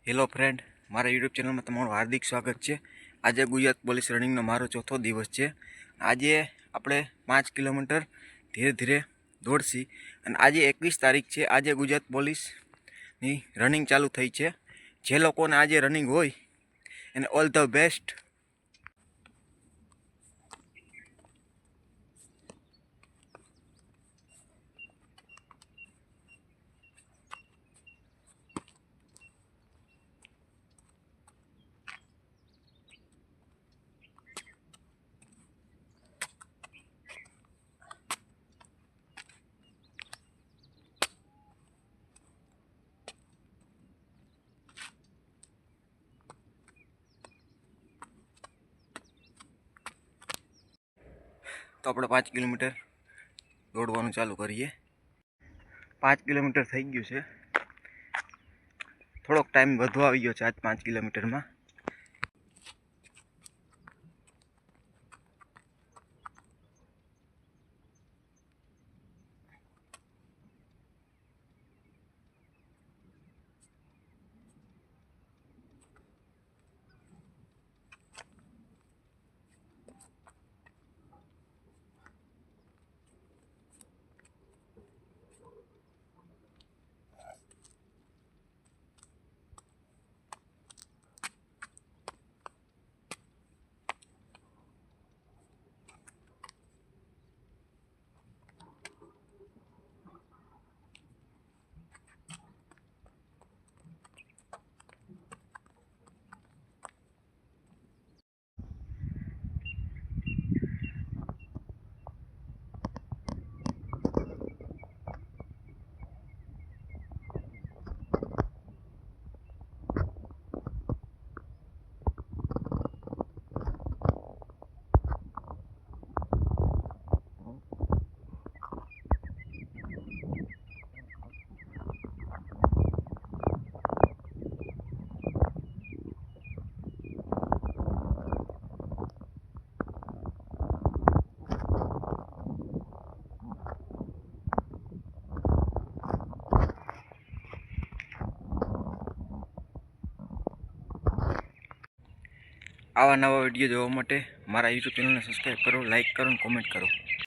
Hello friend, મારા YouTube ચેનલમાં તમારું હાર્દિક સ્વાગત છે। આજે ગુજરાત પોલીસ રનિંગનો મારો ચોથો દિવસ છે। આજે આપણે 5 કિલોમીટર ધીરે ધીરે દોડશી અને આજે 21 તારીખ છે। આજે ગુજરાત પોલીસની રનિંગ ચાલુ થઈ છે। જે લોકોને આજે રનિંગ હોય એને ઓલ ધ બેસ્ટ। તો આપણે 5 કિલોમીટર દોડવાનું ચાલુ કરીએ। 5 કિલોમીટર થઈ ગયું છે। થોડોક ટાઈમ વધુ આવી ગયો છે આજ 5 કિલોમીટરમાં। આવા નવા વિડીયો જોવા માટે મારા યુટ્યુબ ચેનલને સબસ્ક્રાઈબ કરો, લાઈક કરો અને કોમેન્ટ કરો।